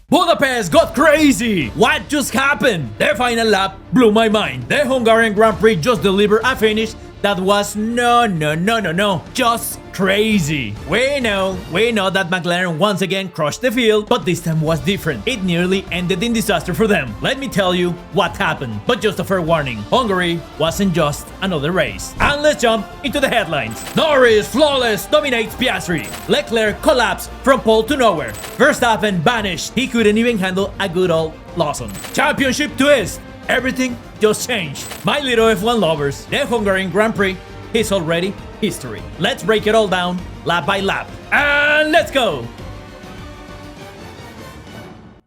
Budapest got crazy! What just happened? The final lap blew my mind. The Hungarian Grand Prix just delivered a finish that was just crazy. We know that McLaren once again crushed the field, but this time was different. It nearly ended in disaster for them. Let me tell you what happened, but just a fair warning. Hungary wasn't just another race. And let's jump into the headlines. Norris flawless dominates Piastri. Leclerc collapsed from pole to nowhere. Verstappen vanished. He couldn't even handle a good old Lawson. Championship twist. Everything just changed. My little F1 lovers, the Hungarian Grand Prix is already history. Let's break it all down lap by lap. And let's go!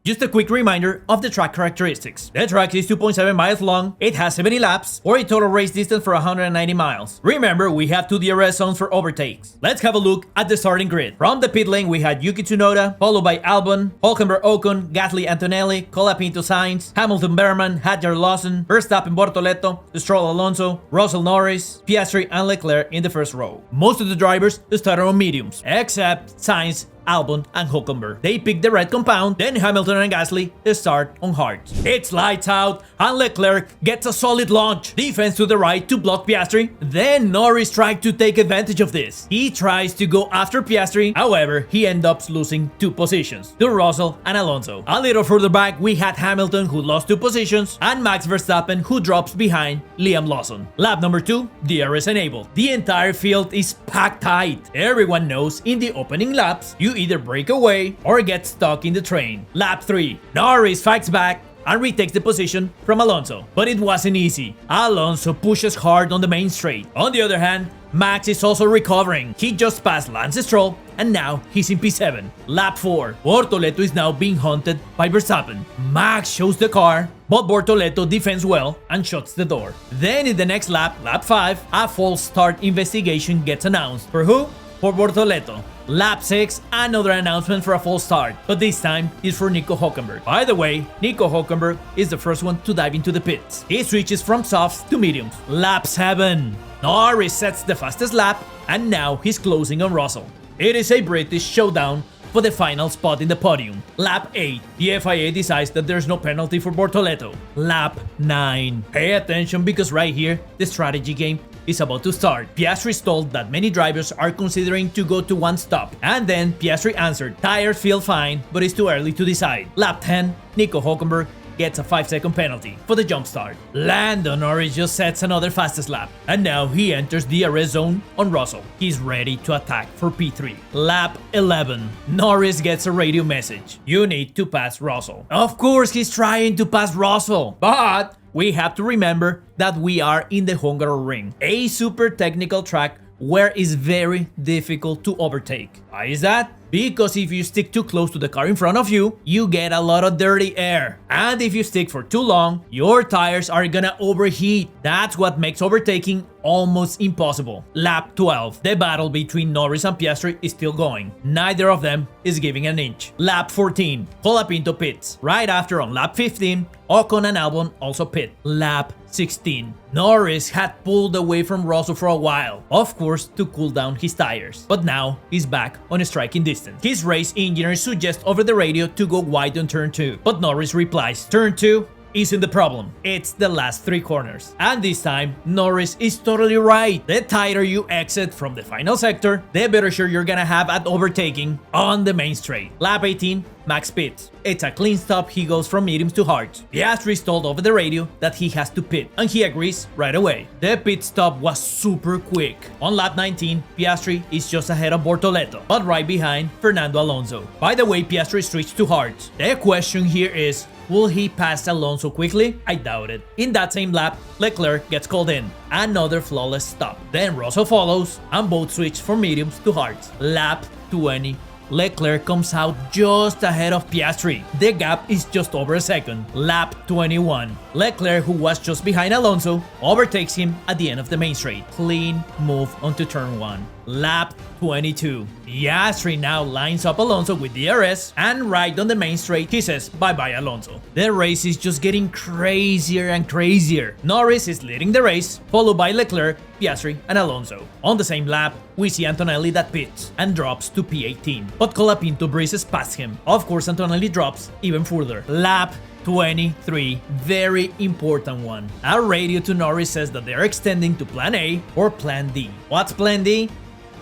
Just a quick reminder of the track characteristics. The track is 2.7 miles long, it has 70 laps, or a total race distance for 190 miles. Remember, we have 2 DRS zones for overtakes. Let's have a look at the starting grid. From the pit lane, we had Yuki Tsunoda, followed by Albon, Hülkenberg Ocon, Gasly Antonelli, Colapinto Sainz, Hamilton Berman, Hadjar Lawson, Verstappen Bortoleto, Stroll Alonso, Russell Norris, Piastri and Leclerc in the first row. Most of the drivers started on mediums, except Sainz, Albon and Hülkenberg. They picked the red compound, then Hamilton and Gasly start on hards. It's lights out and Leclerc gets a solid launch. Defense to the right to block Piastri. Then Norris tried to take advantage of this. He tries to go after Piastri, however, he ends up losing 2 positions to Russell and Alonso. A little further back, we had Hamilton who lost 2 positions and Max Verstappen who drops behind Liam Lawson. Lap number 2, DRS enabled. The entire field is packed tight. Everyone knows in the opening laps, you either break away or get stuck in the train. Lap 3, Norris fights back and retakes the position from Alonso. But it wasn't easy. Alonso pushes hard on the main straight. On the other hand, Max is also recovering. He just passed Lance Stroll and now he's in P7. Lap 4, Bortoleto is now being hunted by Verstappen. Max shows the car, but Bortoleto defends well and shuts the door. Then in the next lap, lap 5, a false start investigation gets announced. For who? For Bortoleto. Lap 6, another announcement for a false start, but this time is for Nico Hülkenberg. By the way, Nico Hülkenberg is the first one to dive into the pits. He switches from softs to mediums. Lap 7, Norris sets the fastest lap and now he's closing on Russell. It is a British showdown for the final spot in the podium. Lap 8, the FIA decides that there's no penalty for Bortoleto. Lap 9, pay attention because right here, the strategy game is about to start. Piastri told that many drivers are considering to go to one stop. And then Piastri answered, tires feel fine, but it's too early to decide. Lap 10, Nico Hülkenberg gets a 5-second penalty for the jump start. Lando Norris just sets another fastest lap, and now he enters the DRS zone on Russell. He's ready to attack for P3. Lap 11, Norris gets a radio message. You need to pass Russell. Of course he's trying to pass Russell, but we have to remember that we are in the Hungaroring, a super technical track where it's very difficult to overtake. Why is that? Because if you stick too close to the car in front of you, you get a lot of dirty air. And if you stick for too long, your tires are gonna overheat. That's what makes overtaking almost impossible. Lap 12, the battle between Norris and Piastri is still going. Neither of them is giving an inch. Lap 14, Colapinto pits. Right after on lap 15, Ocon and Albon also pit. Lap 16, Norris had pulled away from Russell for a while, of course to cool down his tires, but now he's back on striking distance. His race engineer suggests over the radio to go wide on turn 2, but Norris replies, turn 2 isn't the problem, it's the last 3 corners. And this time, Norris is totally right. The tighter you exit from the final sector, the better sure you're gonna have at overtaking on the main straight. Lap 18, Max pits. It's a clean stop, he goes from mediums to hards. Piastri is told over the radio that he has to pit, and he agrees right away. The pit stop was super quick. On lap 19, Piastri is just ahead of Bortoleto, but right behind Fernando Alonso. By the way, Piastri switched to hards. The question here is, will he pass Alonso quickly? I doubt it. In that same lap, Leclerc gets called in. Another flawless stop. Then Russell follows, and both switch from mediums to hards. Lap 20. Leclerc comes out just ahead of Piastri. The gap is just over a second. Lap 21. Leclerc, who was just behind Alonso, overtakes him at the end of the main straight. Clean move onto turn 1. Lap 22. Piastri now lines up Alonso with DRS, and right on the main straight, he says bye-bye Alonso. The race is just getting crazier and crazier. Norris is leading the race, followed by Leclerc, Piastri, and Alonso. On the same lap, we see Antonelli that pits and drops to P18, but Colapinto breezes past him. Of course, Antonelli drops even further. Lap 23, very important one. Our radio to Norris says that they're extending to Plan A or Plan D. What's Plan D?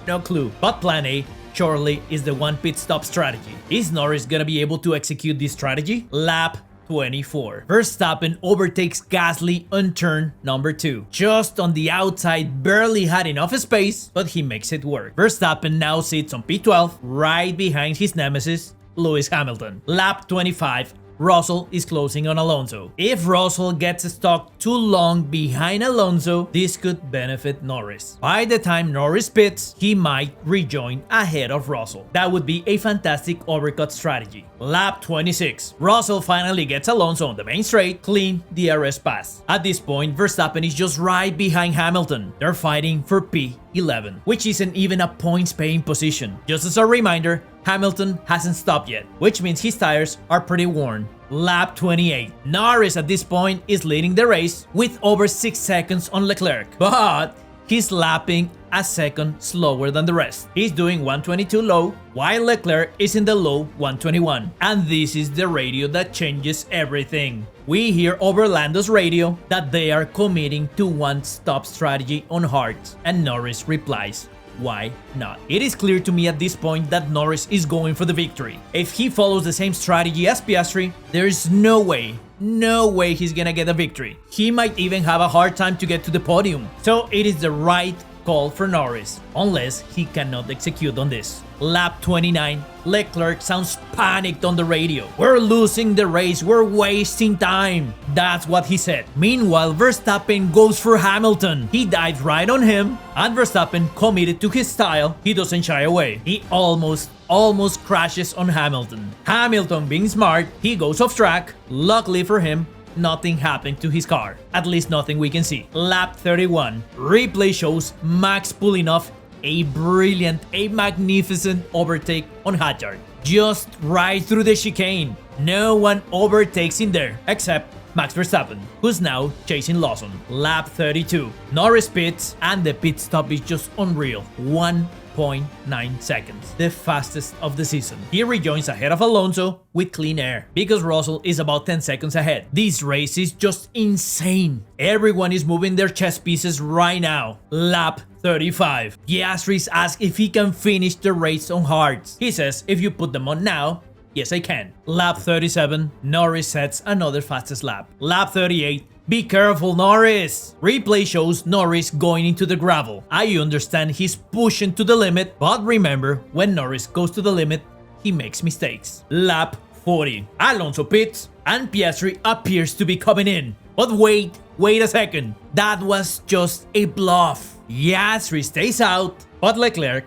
No clue, but Plan A surely is the one pit stop strategy. Is Norris gonna be able to execute this strategy? Lap 24. Verstappen overtakes Gasly on turn number 2. Just on the outside, barely had enough space, but he makes it work. Verstappen now sits on P12, right behind his nemesis, Lewis Hamilton. Lap 25. Russell is closing on Alonso. If Russell gets stuck too long behind Alonso, this could benefit Norris. By the time Norris pits, he might rejoin ahead of Russell. That would be a fantastic overcut strategy. Lap 26. Russell finally gets Alonso on the main straight, clean DRS pass. At this point, Verstappen is just right behind Hamilton. They're fighting for P11, which isn't even a points-paying position. Just as a reminder, Hamilton hasn't stopped yet, which means his tires are pretty worn. Lap 28. Norris at this point is leading the race with over 6 seconds on Leclerc, but he's lapping a second slower than the rest. He's doing 122 low, while Leclerc is in the low 121. And this is the radio that changes everything. We hear over Lando's radio that they are committing to one stop strategy on hards, and Norris replies, why not? It is clear to me at this point that Norris is going for the victory. If he follows the same strategy as Piastri, there's no way he's gonna get a victory. He might even have a hard time to get to the podium. So it is the right call for Norris, unless he cannot execute on this. Lap 29, Leclerc sounds panicked on the radio. We're losing the race, we're wasting time. That's what he said. Meanwhile, Verstappen goes for Hamilton. He dives right on him, and Verstappen, committed to his style, he doesn't shy away. He almost crashes on Hamilton. Hamilton, being smart, he goes off track. Luckily for him, nothing happened to his car. At least nothing we can see. Lap 31. Replay shows Max pulling off a magnificent overtake on Hadjar. Just right through the chicane. No one overtakes in there except Max Verstappen, who's now chasing Lawson. Lap 32. Norris pits, and the pit stop is just unreal. 1.9 seconds, the fastest of the season. He rejoins ahead of Alonso with clean air, because Russell is about 10 seconds ahead. This race is just insane. Everyone is moving their chess pieces right now. Lap 35. Piastri asks if he can finish the race on hards. He says, if you put them on now, yes I can. Lap 37. Norris sets another fastest lap. Lap 38. Be careful, Norris! Replay shows Norris going into the gravel. I understand he's pushing to the limit, but remember, when Norris goes to the limit, he makes mistakes. Lap 40. Alonso pits, and Piastri appears to be coming in. But wait a second. That was just a bluff. Piastri stays out, but Leclerc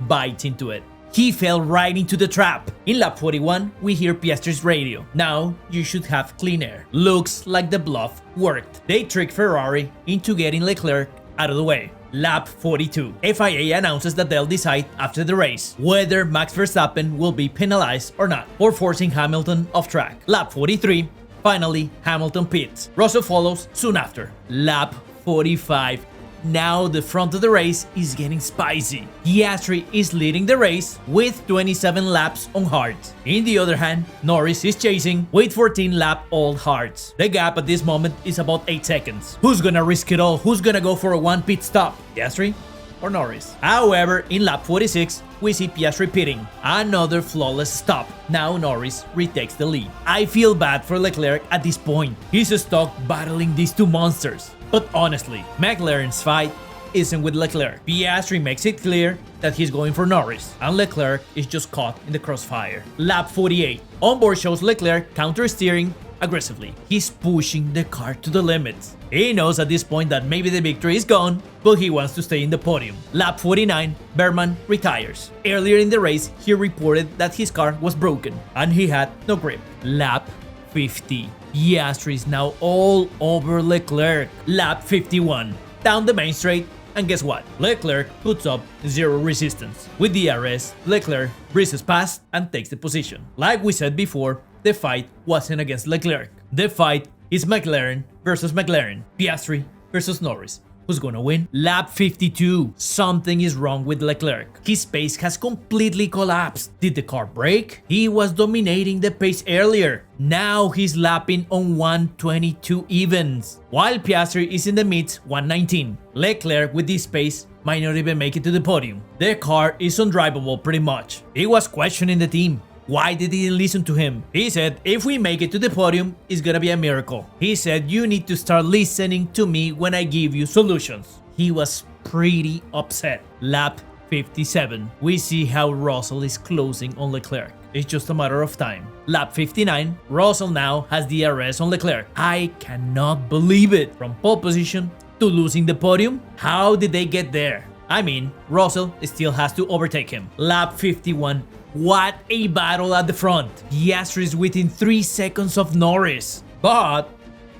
bites into it. He fell right into the trap. In lap 41, we hear Piastri's radio. Now, you should have clean air. Looks like the bluff worked. They tricked Ferrari into getting Leclerc out of the way. Lap 42. FIA announces that they'll decide after the race whether Max Verstappen will be penalized or not for forcing Hamilton off track. Lap 43. Finally, Hamilton pits. Russell follows soon after. Lap 45. Now the front of the race is getting spicy. Piastri is leading the race with 27 laps on hards. In the other hand, Norris is chasing with 14 lap all hards. The gap at this moment is about 8 seconds. Who's gonna risk it all? Who's gonna go for a one pit stop? Piastri or Norris? However, in lap 46, we see Piastri pitting. Another flawless stop. Now Norris retakes the lead. I feel bad for Leclerc at this point. He's stuck battling these two monsters. But honestly, McLaren's fight isn't with Leclerc. Piastri makes it clear that he's going for Norris, and Leclerc is just caught in the crossfire. Lap 48. Onboard shows Leclerc counter-steering aggressively. He's pushing the car to the limits. He knows at this point that maybe the victory is gone, but he wants to stay in the podium. Lap 49. Berman retires. Earlier in the race, he reported that his car was broken, and he had no grip. Lap 50. Piastri is now all over Leclerc. Lap 51. Down the main straight, and guess what? Leclerc puts up zero resistance. With DRS, Leclerc breezes past and takes the position. Like we said before, the fight wasn't against Leclerc. The fight is McLaren versus McLaren, Piastri versus Norris. Who's gonna win? Lap 52. Something is wrong with Leclerc. His pace has completely collapsed. Did the car break? He was dominating the pace earlier. Now he's lapping on 122 evens, while Piastri is in the mids 119. Leclerc with this pace might not even make it to the podium. The car is undrivable pretty much. He was questioning the team. Why did he listen to him? He said, if we make it to the podium, it's gonna be a miracle. He said, you need to start listening to me when I give you solutions. He was pretty upset. Lap 57. We see how Russell is closing on Leclerc. It's just a matter of time. Lap 59. Russell now has DRS on Leclerc. I cannot believe it. From pole position to losing the podium? How did they get there? I mean, Russell still has to overtake him. Lap 51. What a battle at the front. Piastri is within 3 seconds of Norris, but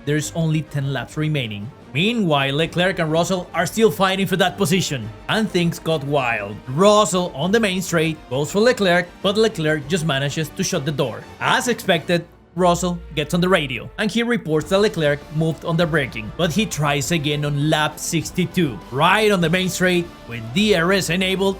there's only 10 laps remaining. Meanwhile, Leclerc and Russell are still fighting for that position, and things got wild. Russell on the main straight goes for Leclerc, but Leclerc just manages to shut the door. As expected, Russell gets on the radio, and he reports that Leclerc moved on the braking, but he tries again on lap 62, right on the main straight with DRS enabled.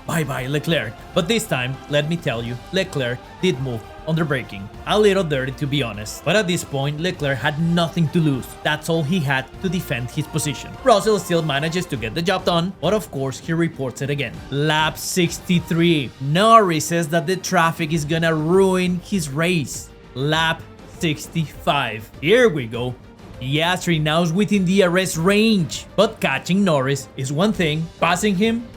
Bye-bye Leclerc. But this time, let me tell you, Leclerc did move under braking. A little dirty to be honest, but at this point Leclerc had nothing to lose. That's all he had to defend his position. Russell still manages to get the job done, but of course he reports it again. Lap 63. Norris says that the traffic is gonna ruin his race. Lap 65. Here we go. Piastri now is within the DRS range, but catching Norris is one thing, passing him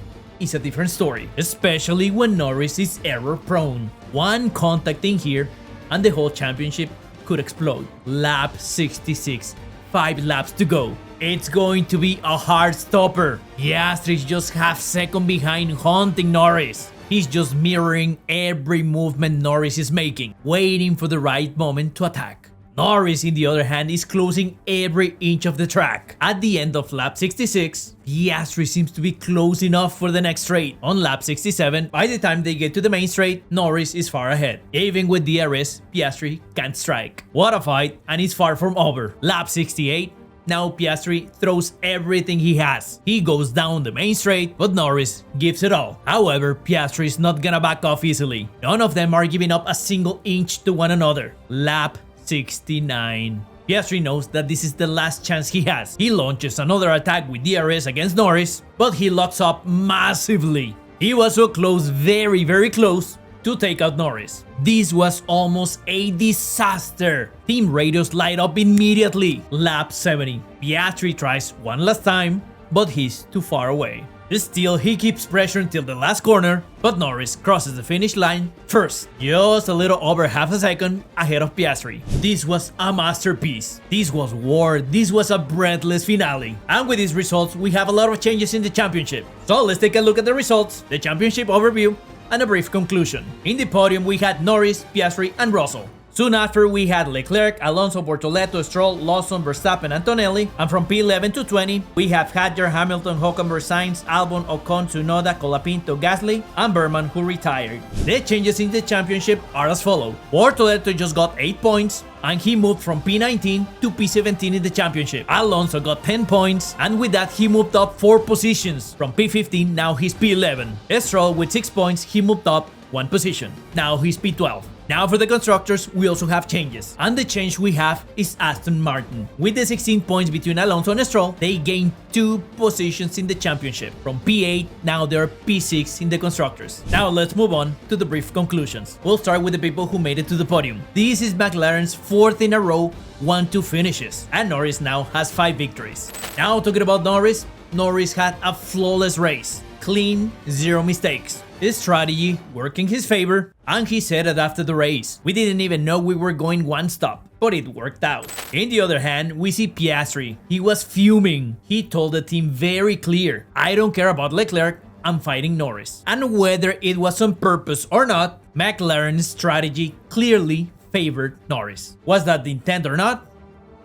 is a different story, especially when Norris is error prone. One contact in here and the whole championship could explode. Lap 66, 5 laps to go. It's going to be a hard stopper. Piastri is just half second behind haunting Norris. He's just mirroring every movement Norris is making, waiting for the right moment to attack. Norris, on the other hand, is closing every inch of the track. At the end of lap 66, Piastri seems to be close enough for the next straight. On lap 67, by the time they get to the main straight, Norris is far ahead. Even with DRS, Piastri can't strike. What a fight, and it's far from over. Lap 68, now Piastri throws everything he has. He goes down the main straight, but Norris gives it all. However, Piastri is not gonna back off easily. None of them are giving up a single inch to one another. Lap 69. Piastri knows that this is the last chance he has. He launches another attack with DRS against Norris, but he locks up massively. He was so close, very close, to take out Norris. This was almost a disaster. Team radios light up immediately. Lap 70. Piastri tries one last time, but he's too far away. Still, he keeps pressure until the last corner, but Norris crosses the finish line first, just a little over half a second ahead of Piastri. This was a masterpiece. This was war. This was a breathless finale. And with these results, we have a lot of changes in the championship. So let's take a look at the results, the championship overview, and a brief conclusion. In the podium, we had Norris, Piastri, and Russell. Soon after, we had Leclerc, Alonso, Bortoleto, Stroll, Lawson, Verstappen, and Antonelli. And from P11 to 20, we have Hadjar, Hamilton, Hockenberg, Sainz, Albon, Ocon, Tsunoda, Colapinto, Gasly, and Berman, who retired. The changes in the championship are as follows. Bortoleto just got 8 points, and he moved from P19 to P17 in the championship. Alonso got 10 points, and with that he moved up 4 positions. From P15, now he's P11. Stroll with 6 points, he moved up 1 position. Now he's P12. Now for the constructors, we also have changes. And the change we have is Aston Martin. With the 16 points between Alonso and Stroll, they gained 2 positions in the championship. From P8, now they're P6 in the constructors. Now let's move on to the brief conclusions. We'll start with the people who made it to the podium. This is McLaren's 4th in a row 1-2 finishes, and Norris now has 5 victories. Now talking about Norris, Norris had a flawless race. Clean, 0 mistakes. His strategy worked in his favor, and he said it after the race. We didn't even know we were going one stop, but it worked out. On the other hand, we see Piastri. He was fuming. He told the team very clear, I don't care about Leclerc, I'm fighting Norris. And whether it was on purpose or not, McLaren's strategy clearly favored Norris. Was that the intent or not?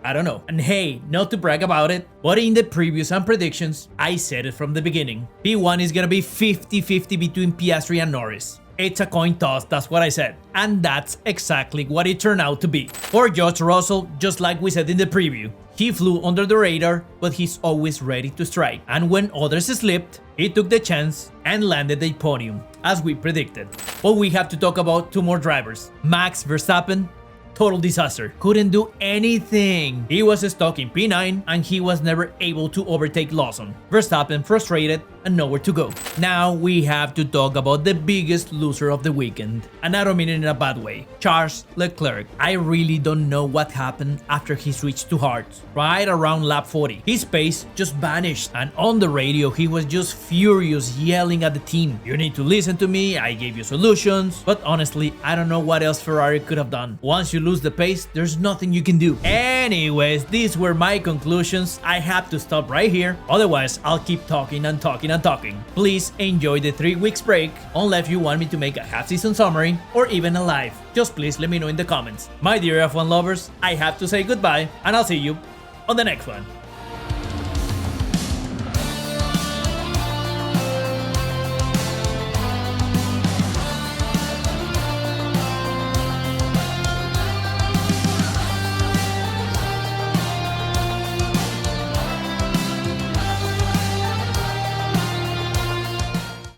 I don't know. And hey, not to brag about it, but in the previews and predictions, I said it from the beginning. P1 is gonna be 50-50 between Piastri and Norris. It's a coin toss, that's what I said. And that's exactly what it turned out to be. For George Russell, just like we said in the preview, He flew under the radar, but he's always ready to strike. And when others slipped, he took the chance and landed a podium, as we predicted. But we have to talk about 2 more drivers. Max Verstappen, total disaster. Couldn't do anything. He was stuck in P9 and he was never able to overtake Lawson. Verstappen frustrated and nowhere to go. Now we have to talk about the biggest loser of the weekend. And I don't mean it in a bad way. Charles Leclerc. I really don't know what happened after he switched to hards. Right around lap 40. His pace just vanished, and on the radio he was just furious, yelling at the team. You need to listen to me, I gave you solutions. But honestly, I don't know what else Ferrari could have done. Once you lose the pace, there's nothing you can do. Anyways, these were my conclusions. I have to stop right here, otherwise I'll keep talking and talking and talking. Please enjoy the 3 weeks break, unless you want me to make a half-season summary or even a live. Just please let me know in the comments. My dear F1 lovers, I have to say goodbye, and I'll see you on the next one.